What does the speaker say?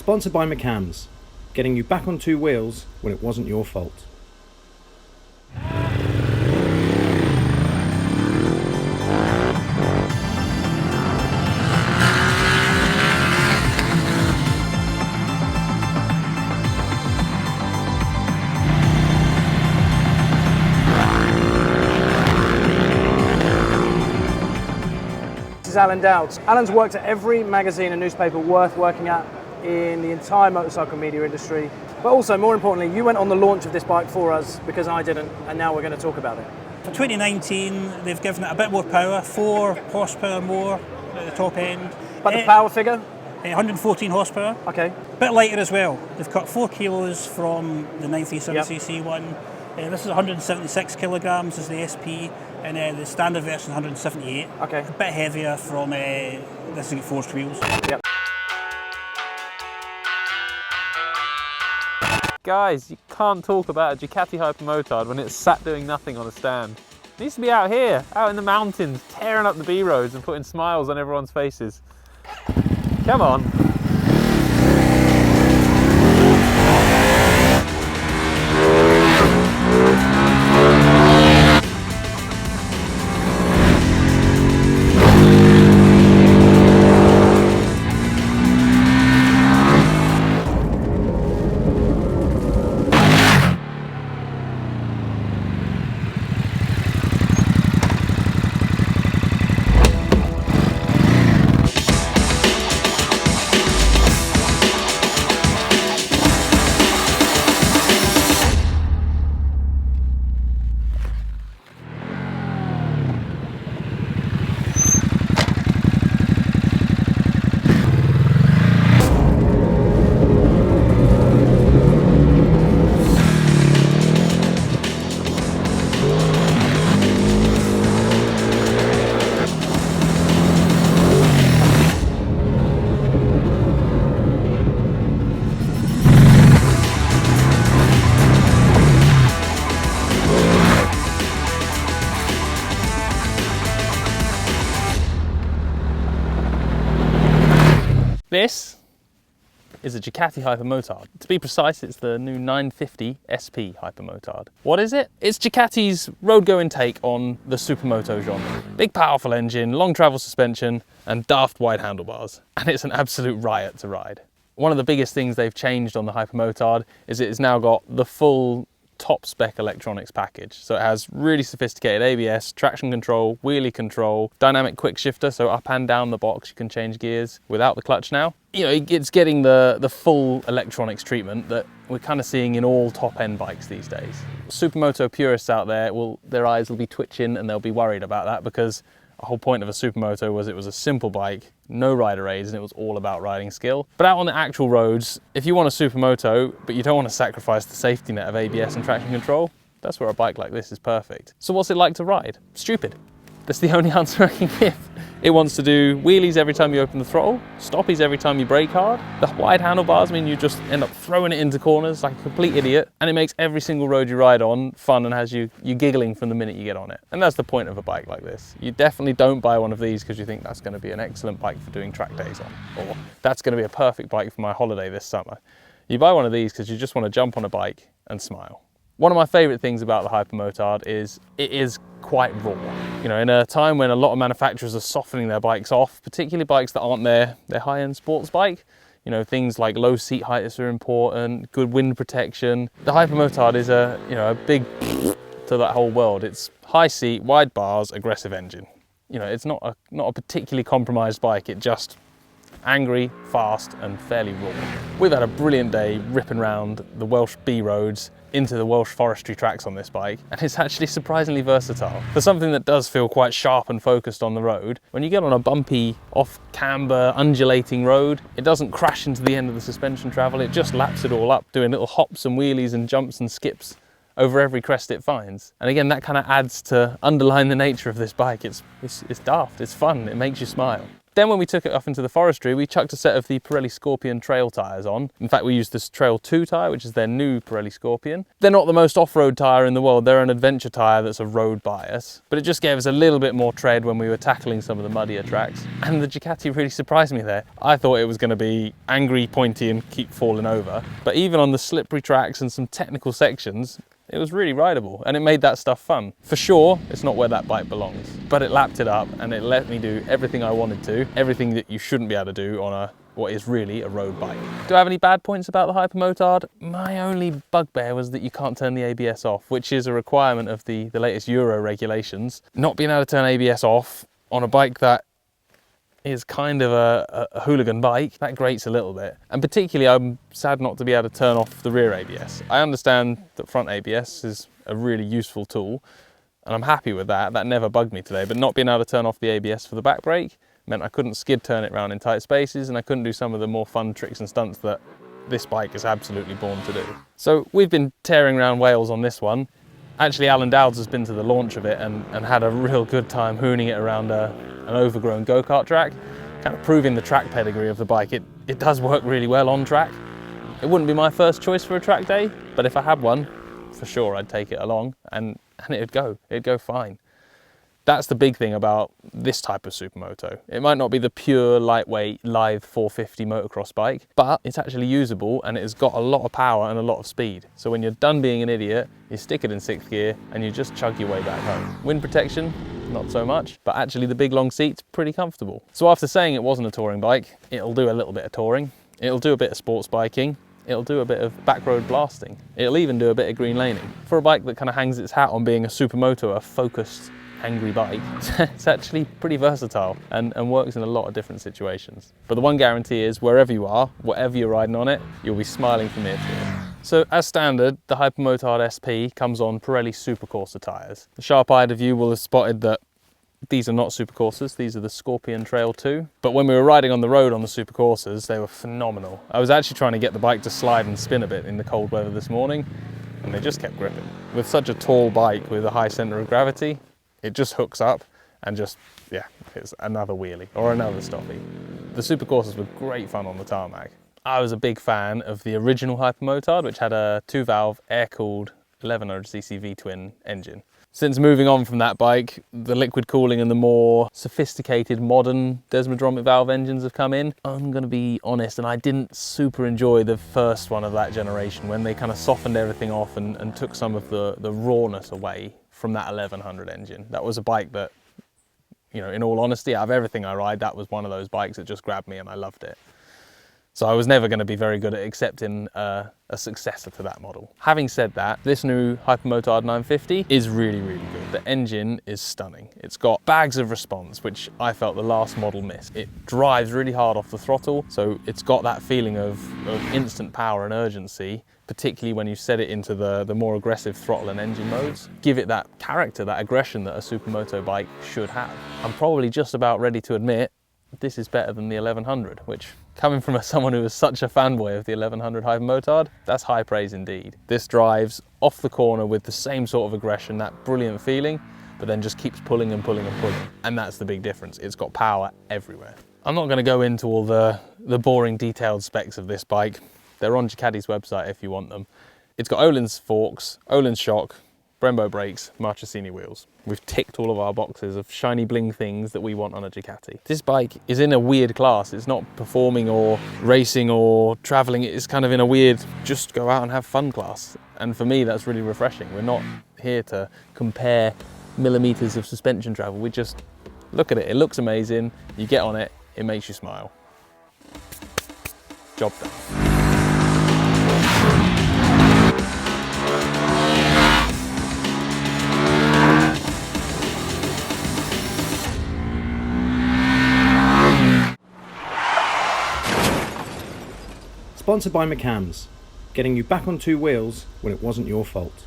Sponsored by McCams, getting you back on two wheels when it wasn't your fault. This is Alan Dowds. Alan's worked at every magazine and newspaper worth working at in the entire motorcycle media industry. But also, more importantly, you went on the launch of this bike for us because I didn't, and now we're going to talk about it. For 2019, they've given it a bit more power, 4 horsepower more at the top end. But the power figure? 114 horsepower. Okay. A bit lighter as well. They've cut 4 kilos from the 937cc one. This is 176 kilograms is the SP, and the standard version is 178. Okay. A bit heavier from this has got forged wheels. Yep. Guys, you can't talk about a Ducati Hypermotard when it's sat doing nothing on a stand. It needs to be out here, out in the mountains, tearing up the B-roads and putting smiles on everyone's faces. Come on. This is a Ducati Hypermotard. To be precise, it's the new 950 SP Hypermotard. What is it? It's Ducati's road-going take on the supermoto genre. Big powerful engine, long travel suspension, and daft wide handlebars. And it's an absolute riot to ride. One of the biggest things they've changed on the Hypermotard is it's now got the full top spec electronics package. So it has really sophisticated ABS, traction control, wheelie control, dynamic quick shifter, so up and down the box you can change gears without the clutch now. You know, it's getting the full electronics treatment that we're kind of seeing in all top end bikes these days. Supermoto purists out there, their eyes will be twitching and they'll be worried about that, because the whole point of a supermoto was it was a simple bike, no rider aids, and it was all about riding skill. But out on the actual roads, if you want a supermoto, but you don't want to sacrifice the safety net of ABS and traction control, that's where a bike like this is perfect. So what's it like to ride? Stupid. That's the only answer I can give. It wants to do wheelies every time you open the throttle, stoppies every time you brake hard. The wide handlebars mean you just end up throwing it into corners like a complete idiot, and it makes every single road you ride on fun and has you giggling from the minute you get on it. And that's the point of a bike like this. You definitely don't buy one of these because you think that's going to be an excellent bike for doing track days on, or that's going to be a perfect bike for my holiday this summer. You buy one of these because you just want to jump on a bike and smile. One of my favourite things about the Hypermotard is it is quite raw. You know, in a time when a lot of manufacturers are softening their bikes off, particularly bikes that aren't their high-end sports bike, you know, things like low seat heights are important, good wind protection. The Hypermotard is a big to that whole world. It's high seat, wide bars, aggressive engine. You know, it's not a particularly compromised bike. It just angry, fast, and fairly raw. We've had a brilliant day ripping around the Welsh B roads into the Welsh forestry tracks on this bike, and it's actually surprisingly versatile. For something that does feel quite sharp and focused on the road, when you get on a bumpy, off-camber, undulating road, it doesn't crash into the end of the suspension travel, it just laps it all up, doing little hops and wheelies and jumps and skips over every crest it finds. And again, that kind of adds to underline the nature of this bike. It's daft, it's fun, it makes you smile. Then when we took it off into the forestry, we chucked a set of the Pirelli Scorpion trail tyres on. In fact, we used this Trail 2 tyre, which is their new Pirelli Scorpion. They're not the most off-road tyre in the world, they're an adventure tyre that's a road bias, but it just gave us a little bit more tread when we were tackling some of the muddier tracks. And the Ducati really surprised me there. I thought it was going to be angry, pointy and keep falling over, but even on the slippery tracks and some technical sections, it was really rideable, and it made that stuff fun. For sure, it's not where that bike belongs, but it lapped it up and it let me do everything I wanted to, everything that you shouldn't be able to do on what is really a road bike. Do I have any bad points about the Hypermotard? My only bugbear was that you can't turn the ABS off, which is a requirement of the latest Euro regulations. Not being able to turn ABS off on a bike that is kind of a hooligan bike, that grates a little bit. And particularly I'm sad not to be able to turn off the rear ABS. I understand that front ABS is a really useful tool and I'm happy with that. That never bugged me today, but not being able to turn off the ABS for the back brake meant I couldn't skid turn it around in tight spaces and I couldn't do some of the more fun tricks and stunts that this bike is absolutely born to do. So we've been tearing around Wales on this one. Actually, Alan Dowds has been to the launch of it and had a real good time hooning it around an overgrown go-kart track, kind of proving the track pedigree of the bike. It does work really well on track. It wouldn't be my first choice for a track day, but if I had one, for sure I'd take it along and it'd go fine. That's the big thing about this type of supermoto. It might not be the pure lightweight live 450 motocross bike, but it's actually usable and it's got a lot of power and a lot of speed. So when you're done being an idiot, you stick it in 6th gear and you just chug your way back home. Wind protection, not so much, but actually the big long seat's pretty comfortable. So after saying it wasn't a touring bike, it'll do a little bit of touring, it'll do a bit of sports biking, it'll do a bit of back road blasting, it'll even do a bit of green laning. For a bike that kind of hangs its hat on being a supermoto, a focused angry bike, it's actually pretty versatile and works in a lot of different situations. But the one guarantee is wherever you are, whatever you're riding on it, you'll be smiling from ear to ear. So as standard, the Hypermotard SP comes on Pirelli Supercorsa tyres. The sharp-eyed of you will have spotted that these are not Supercorsas, these are the Scorpion Trail 2. But when we were riding on the road on the Supercorsas, they were phenomenal. I was actually trying to get the bike to slide and spin a bit in the cold weather this morning, and they just kept gripping. With such a tall bike with a high centre of gravity, it just hooks up and just, yeah, it's another wheelie or another stoppie. The Supercorsas were great fun on the tarmac. I was a big fan of the original Hypermotard, which had a 2-valve air-cooled 1100cc V-twin engine. Since moving on from that bike, the liquid cooling and the more sophisticated modern desmodromic valve engines have come in. I'm gonna be honest, and I didn't super enjoy the first one of that generation when they kind of softened everything off and took some of the rawness away from that 1100 engine. That was a bike that, you know, in all honesty, out of everything I ride, that was one of those bikes that just grabbed me and I loved it. So I was never going to be very good at accepting a successor to that model. Having said that, this new Hypermotard 950 is really, really good. The engine is stunning. It's got bags of response, which I felt the last model missed. It drives really hard off the throttle, so it's got that feeling of instant power and urgency, particularly when you set it into the more aggressive throttle and engine modes. Give it that character, that aggression that a supermoto bike should have. I'm probably just about ready to admit this is better than the 1100, which, coming from someone who was such a fanboy of the 1100 Hypermotard, that's high praise indeed. This drives off the corner with the same sort of aggression, that brilliant feeling, but then just keeps pulling and pulling and pulling. And that's the big difference. It's got power everywhere. I'm not going to go into all the boring detailed specs of this bike. They're on Ducati's website if you want them. It's got Öhlins forks, Öhlins shock, Brembo brakes, Marchesini wheels. We've ticked all of our boxes of shiny bling things that we want on a Ducati. This bike is in a weird class. It's not performing or racing or traveling. It's kind of in a weird, just go out and have fun class. And for me, that's really refreshing. We're not here to compare millimeters of suspension travel. We just look at it. It looks amazing. You get on it, it makes you smile. Job done. Sponsored by McCams, getting you back on two wheels when it wasn't your fault.